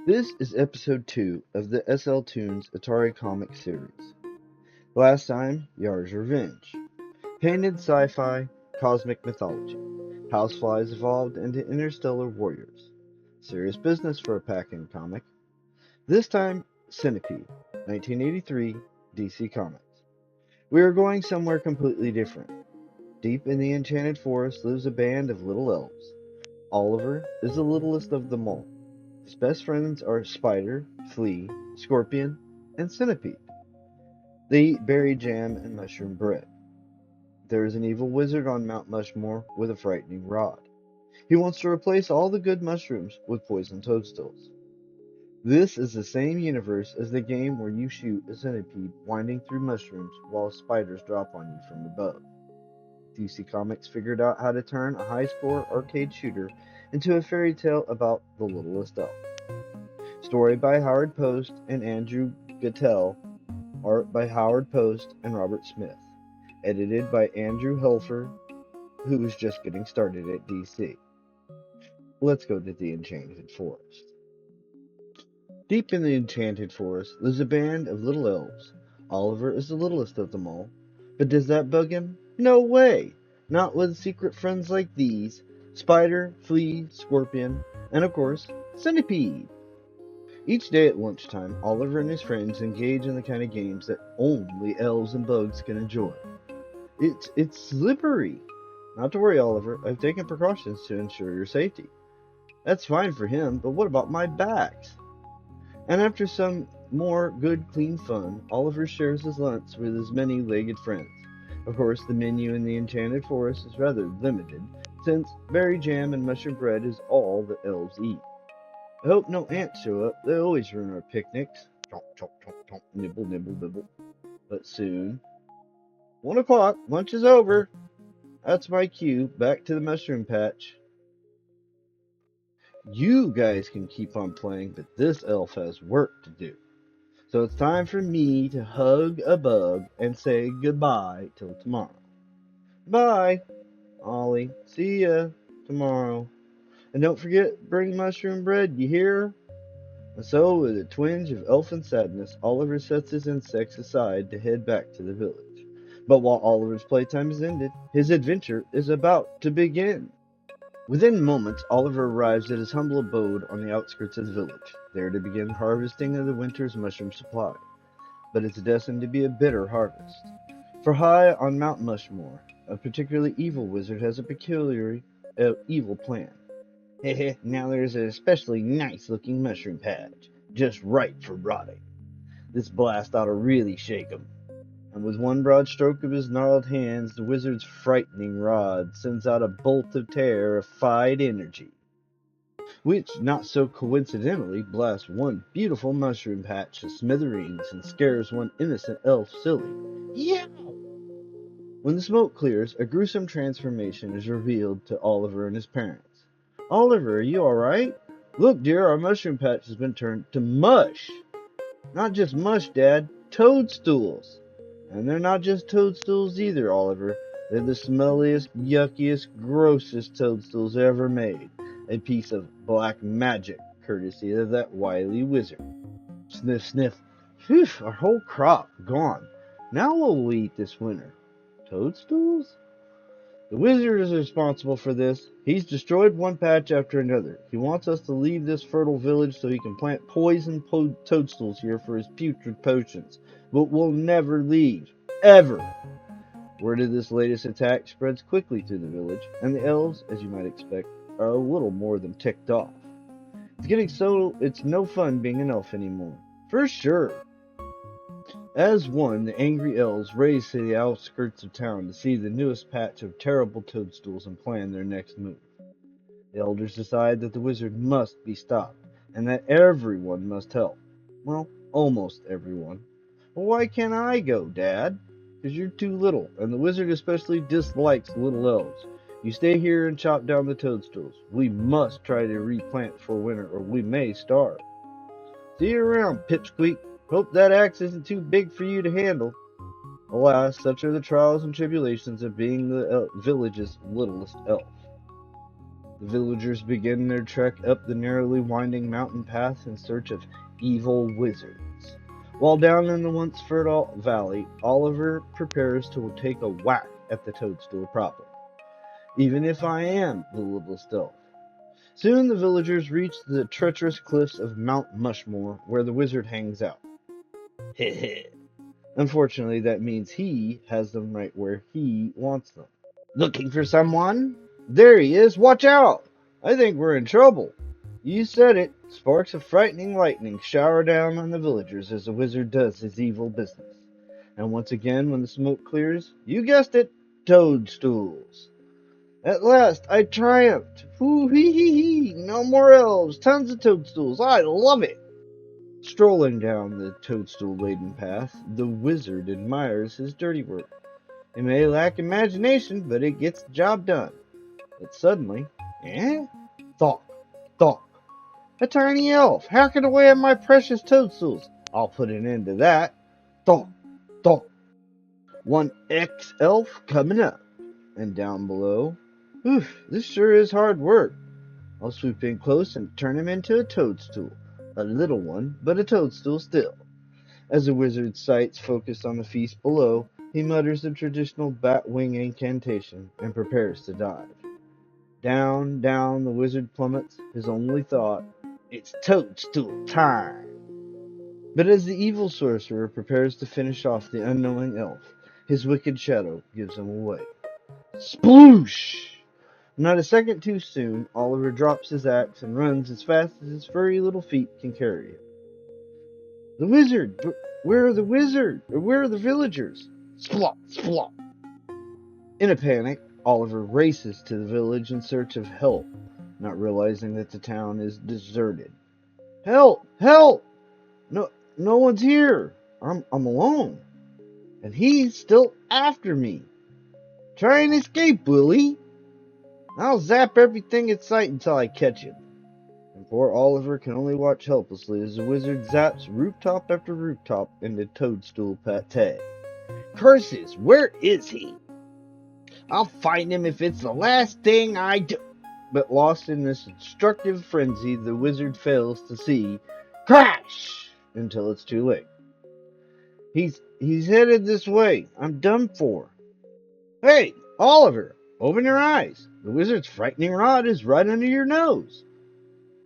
This is episode 2 of the SL Toons Atari Comics series. Last time, Yar's Revenge. Painted sci-fi, cosmic mythology. Houseflies evolved into interstellar warriors. Serious business for a pack-in comic. This time, Centipede, 1983, DC Comics. We are going somewhere completely different. Deep in the Enchanted Forest lives a band of little elves. Oliver is the littlest of them all. His best friends are Spider, Flea, Scorpion, and Centipede. They eat berry jam and mushroom bread. There is an evil wizard on Mount Mushmore with a frightening rod. He wants to replace all the good mushrooms with poison toadstools. This is the same universe as the game where you shoot a centipede winding through mushrooms while spiders drop on you from above. DC Comics figured out how to turn a high-score arcade shooter into a fairy tale about the littlest elf. Story by Howard Post and Andrew Gutelle. Art by Howard Post and Robert Smith. Edited by Andrew Helfer, who was just getting started at DC. Let's go to the Enchanted Forest. Deep in the Enchanted Forest lives a band of little elves. Oliver is the littlest of them all. But does that bug him? No way! Not with secret friends like these: Spider, Flea, Scorpion, and of course, Centipede. Each day at lunchtime, Oliver and his friends engage in the kind of games that only elves and bugs can enjoy. It's slippery. Not to worry, Oliver. I've taken precautions to ensure your safety. That's fine for him, but what about my backs? And after some more good, clean fun, Oliver shares his lunch with his many-legged friends. Of course, the menu in the Enchanted Forest is rather limited, since berry jam and mushroom bread is all the elves eat. I hope no ants show up. They always ruin our picnics. Chomp, chomp, chomp, chomp, nibble, nibble, nibble. But soon, 1 o'clock, lunch is over. That's my cue. Back to the mushroom patch. You guys can keep on playing, but this elf has work to do. So it's time for me to hug a bug and say goodbye till tomorrow. Bye, Ollie. See ya tomorrow. And don't forget, bring mushroom bread, you hear? And so, with a twinge of elfin sadness, Oliver sets his insects aside to head back to the village. But while Oliver's playtime is ended, his adventure is about to begin. Within moments, Oliver arrives at his humble abode on the outskirts of the village, there to begin harvesting of the winter's mushroom supply. But it's destined to be a bitter harvest. For high on Mount Mushmore, a particularly evil wizard has a peculiarly evil plan. Heh, now there's an especially nice-looking mushroom patch, just right for rotting. This blast ought to really shake 'em. And with one broad stroke of his gnarled hands, the wizard's frightening rod sends out a bolt of terrified energy, which, not so coincidentally, blasts one beautiful mushroom patch to smithereens and scares one innocent elf silly. Yeah! When the smoke clears, a gruesome transformation is revealed to Oliver and his parents. Oliver, are you alright? Look, dear, our mushroom patch has been turned to mush. Not just mush, Dad, toadstools. And they're not just toadstools either, Oliver. They're the smelliest, yuckiest, grossest toadstools ever made. A piece of black magic, courtesy of that wily wizard. Sniff, sniff. Phew, our whole crop gone. Now what will we eat this winter? Toadstools? The wizard is responsible for this. He's destroyed one patch after another. He wants us to leave this fertile village so he can plant poison toadstools here for his putrid potions. But we'll never leave. Ever. Word of this latest attack spreads quickly through the village, and the elves, as you might expect, are a little more than ticked off. It's getting so it's no fun being an elf anymore. For sure. As one, the angry elves race to the outskirts of town to see the newest patch of terrible toadstools and plan their next move. The elders decide that the wizard must be stopped, and that everyone must help. Well, almost everyone. Well, why can't I go, Dad? Because you're too little, and the wizard especially dislikes little elves. You stay here and chop down the toadstools. We must try to replant before winter, or we may starve. See you around, Pipsqueak. Hope that axe isn't too big for you to handle. Alas, such are the trials and tribulations of being the village's littlest elf. The villagers begin their trek up the narrowly winding mountain path in search of evil wizards. While down in the once fertile valley, Oliver prepares to take a whack at the toadstool problem, even if I am the littlest elf. Soon the villagers reach the treacherous cliffs of Mount Mushmore, where the wizard hangs out. Heh. Unfortunately, that means he has them right where he wants them. Looking for someone? There he is! Watch out! I think we're in trouble. You said it. Sparks of frightening lightning shower down on the villagers as the wizard does his evil business. And once again, when the smoke clears, you guessed it, toadstools. At last, I triumphed. Hoo hee hee hee! No more elves, tons of toadstools. I love it! Strolling down the toadstool-laden path, the wizard admires his dirty work. It may lack imagination, but it gets the job done. But suddenly, thought, thought. A tiny elf, hacking away at my precious toadstools. I'll put an end to that. Thought, thought. One ex-elf coming up. And down below, this sure is hard work. I'll swoop in close and turn him into a toadstool. A little one, but a toadstool still. As the wizard's sights focus on the feast below, he mutters the traditional bat wing incantation and prepares to dive. Down, down the wizard plummets, his only thought, it's toadstool time. But as the evil sorcerer prepares to finish off the unknowing elf, his wicked shadow gives him away. Sploosh! Not a second too soon, Oliver drops his axe and runs as fast as his furry little feet can carry him. The wizard! Where are the wizard? Or where are the villagers? Splop! Splop! In a panic, Oliver races to the village in search of help, not realizing that the town is deserted. Help! Help! No one's here. I'm alone. And he's still after me. Try and escape, Willie. I'll zap everything in sight until I catch him. And poor Oliver can only watch helplessly as the wizard zaps rooftop after rooftop into toadstool pate. Curses, where is he? I'll find him if it's the last thing I do. But lost in this destructive frenzy, the wizard fails to see crash until it's too late. He's headed this way. I'm done for. Hey, Oliver, open your eyes. The wizard's frightening rod is right under your nose.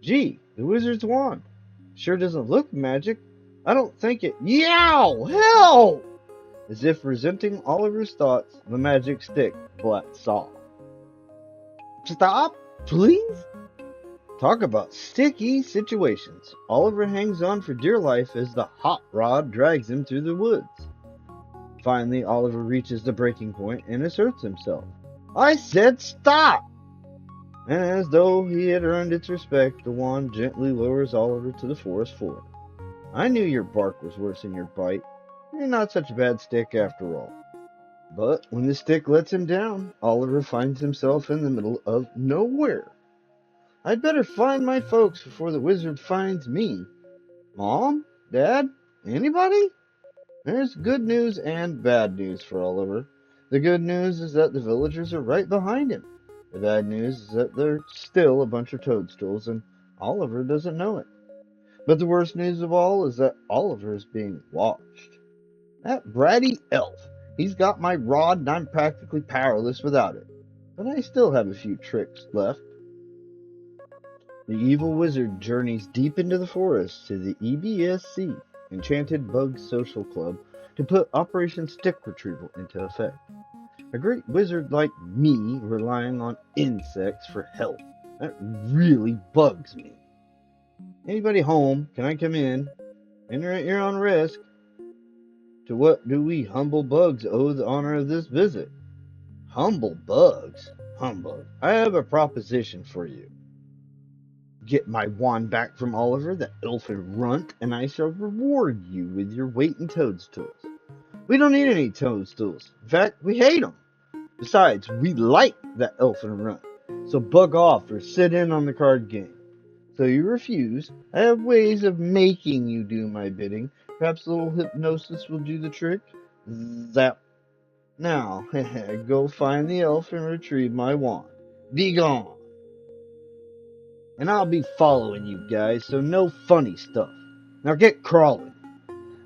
Gee, the wizard's wand sure doesn't look magic. I don't think it. Yow! Help! As if resenting Oliver's thoughts, the magic stick blats off. Stop, please? Talk about sticky situations. Oliver hangs on for dear life as the hot rod drags him through the woods. Finally, Oliver reaches the breaking point and asserts himself. I said stop! And as though he had earned its respect, the wand gently lowers Oliver to the forest floor. I knew your bark was worse than your bite. You're not such a bad stick after all. But when the stick lets him down, Oliver finds himself in the middle of nowhere. I'd better find my folks before the wizard finds me. Mom? Dad? Anybody? There's good news and bad news for Oliver. The good news is that the villagers are right behind him. The bad news is that they're still a bunch of toadstools and Oliver doesn't know it. But the worst news of all is that Oliver is being watched. That bratty elf. He's got my rod and I'm practically powerless without it. But I still have a few tricks left. The evil wizard journeys deep into the forest to the EBSC, Enchanted Bug Social Club, to put Operation Stick Retrieval into effect. A great wizard like me relying on insects for help. That really bugs me. Anybody home? Can I come in? Enter at your own risk. To what do we humble bugs owe the honor of this visit? Humble bugs? Humbug. I have a proposition for you. Get my wand back from Oliver, the elfin runt, and I shall reward you with your weight in toadstools. We don't need any toadstools. In fact, we hate them. Besides, we like that elfin runt. So bug off or sit in on the card game. So you refuse. I have ways of making you do my bidding. Perhaps a little hypnosis will do the trick. Zap. Now, go find the elf and retrieve my wand. Be gone. And I'll be following you guys, so no funny stuff. Now get crawling.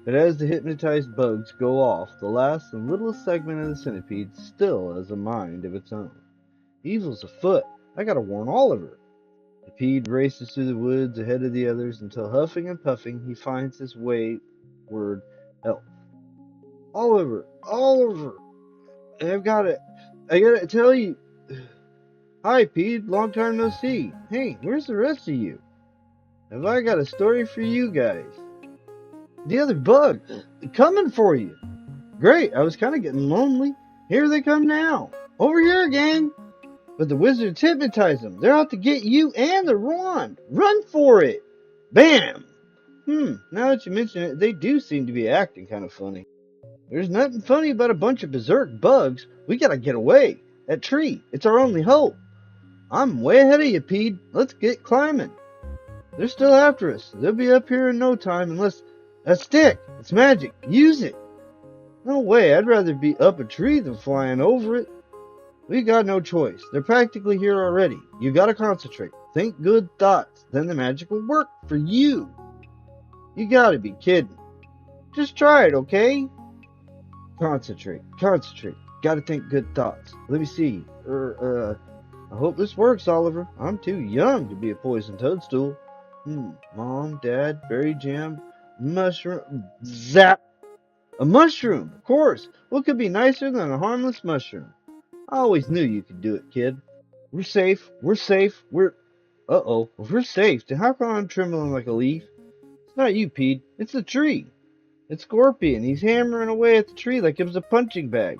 But as the hypnotized bugs go off, the last and littlest segment of the centipede still has a mind of its own. Evil's afoot. I gotta warn Oliver. The pede races through the woods ahead of the others until, huffing and puffing, he finds his wayward elf. Oliver, Oliver, I gotta tell you. Hi, Pede, long time no see. Hey, where's the rest of you? Have I got a story for you guys? The other bug, coming for you. Great, I was kind of getting lonely. Here they come now. Over here, gang. But the wizards hypnotize them. They're out to get you and the wand. Run for it. Bam. Now that you mention it, they do seem to be acting kind of funny. There's nothing funny about a bunch of berserk bugs. We gotta get away. That tree, it's our only hope. I'm way ahead of you, Pede. Let's get climbing. They're still after us. They'll be up here in no time unless... A stick! It's magic. Use it. No way. I'd rather be up a tree than flying over it. We got no choice. They're practically here already. You gotta concentrate. Think good thoughts. Then the magic will work for you. You gotta be kidding. Just try it, okay? Concentrate. Gotta think good thoughts. Let me see. I hope this works, Oliver. I'm too young to be a poison toadstool. Mom, Dad, berry jam, mushroom, zap! A mushroom, of course. What could be nicer than a harmless mushroom? I always knew you could do it, kid. We're safe. Uh-oh. If we're safe, then how come I'm trembling like a leaf? It's not you, Pede. It's the tree. It's Scorpion. He's hammering away at the tree like it was a punching bag.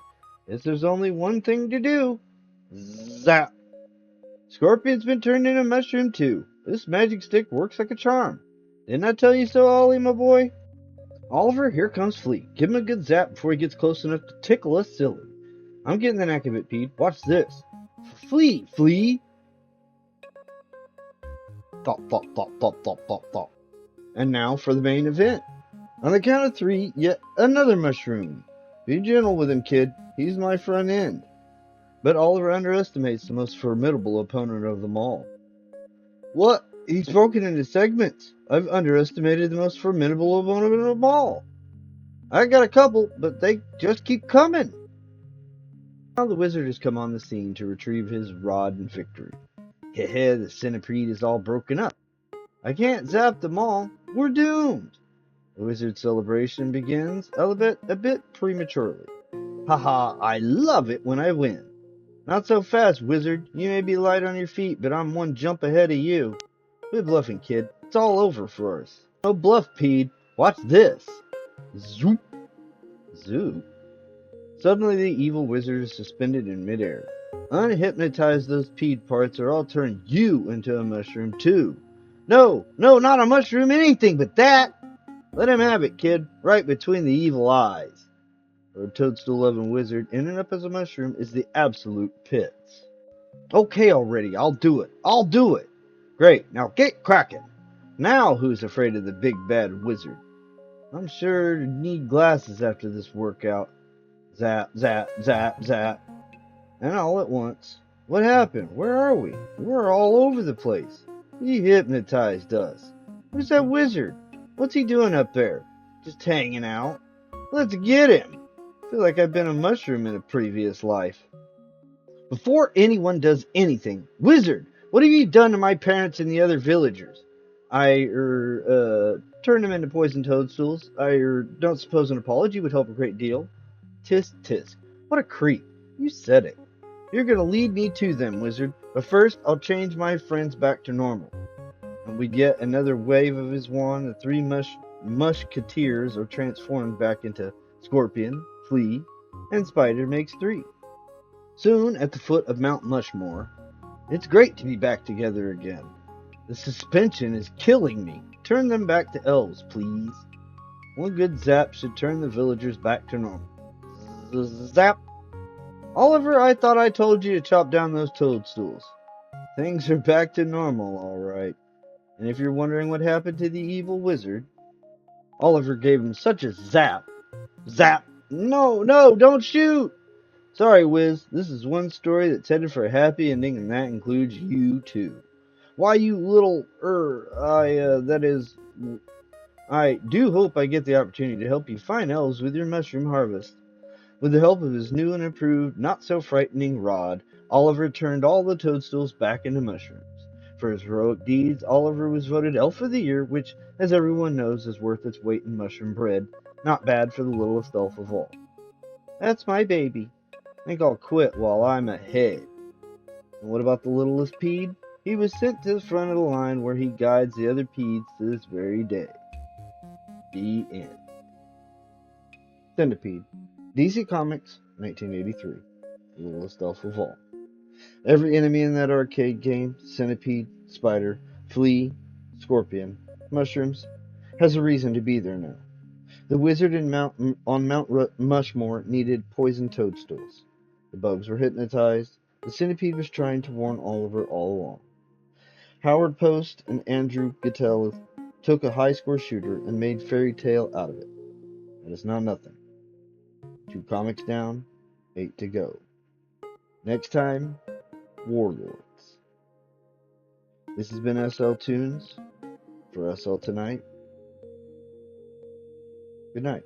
Guess there's only one thing to do. Zap! Scorpion's been turned into a mushroom too. This magic stick works like a charm. Didn't I tell you so, Ollie, my boy? Oliver, here comes Flea. Give him a good zap before he gets close enough to tickle us silly. I'm getting the knack of it, Pede. Watch this. Flea! Thop, thop, thop, thop, thop, thop, thop. And now for the main event. On the count of 3, yet another mushroom. Be gentle with him, kid. He's my front end. But Oliver underestimates the most formidable opponent of them all. What? He's broken into segments. I've underestimated the most formidable opponent of them all. I got a couple, but they just keep coming. Now the wizard has come on the scene to retrieve his rod in victory. Heh, the centipede is all broken up. I can't zap them all. We're doomed. The wizard's celebration begins, albeit a bit prematurely. Haha, I love it when I win. Not so fast, wizard. You may be light on your feet, but I'm one jump ahead of you. Quit bluffing, kid. It's all over for us. No bluff, Pede. Watch this. Zoop. Zoop. Suddenly the evil wizard is suspended in midair. Unhypnotize those Pede parts or I'll turn you into a mushroom too. No, not a mushroom, anything but that. Let him have it, kid. Right between the evil eyes. Or toadstool loving wizard ending up as a mushroom is the absolute pits. Okay already, I'll do it. Great, now get cracking. Now who's afraid of the big bad wizard? I'm sure to need glasses after this workout. Zap, zap, zap, zap. And all at once. What happened? Where are we? We're all over the place. He hypnotized us. Where's that wizard? What's he doing up there? Just hanging out. Let's get him. I feel like I've been a mushroom in a previous life. Before anyone does anything, wizard, what have you done to my parents and the other villagers? I turned them into poison toadstools. I don't suppose an apology would help a great deal. Tisk, tisk. What a creep. You said it. You're going to lead me to them, wizard. But first, I'll change my friends back to normal. And with yet another wave of his wand, the 3 musketeers are transformed back into Scorpion, Flea, and Spider makes 3. Soon, at the foot of Mount Mushmore, it's great to be back together again. The suspension is killing me. Turn them back to elves, please. One good zap should turn the villagers back to normal. Zap! Oliver, I thought I told you to chop down those toadstools. Things are back to normal, all right. And if you're wondering what happened to the evil wizard, Oliver gave him such a zap. Zap! No, don't shoot! Sorry, Wiz. This is one story that's headed for a happy ending, and that includes you, too. Why, you little, I do hope I get the opportunity to help you find elves with your mushroom harvest. With the help of his new and improved, not so frightening rod, Oliver turned all the toadstools back into mushrooms. For his heroic deeds, Oliver was voted Elf of the Year, which, as everyone knows, is worth its weight in mushroom bread. Not bad for the littlest elf of all. That's my baby. Think I'll quit while I'm ahead. And what about the littlest Pede? He was sent to the front of the line where he guides the other Pedes to this very day. The end. Centipede. DC Comics, 1983. The littlest elf of all. Every enemy in that arcade game, Centipede, Spider, Flea, Scorpion, Mushrooms, has a reason to be there now. The wizard on Mount Mushmore needed poison toadstools. The bugs were hypnotized. The Centipede was trying to warn Oliver all along. Howard Post and Andrew Gutelle took a high-score shooter and made fairy tale out of it. And it's not nothing. 2 comics down, 8 to go. Next time, Warlords. This has been SL Toons for SL Tonight. Good night.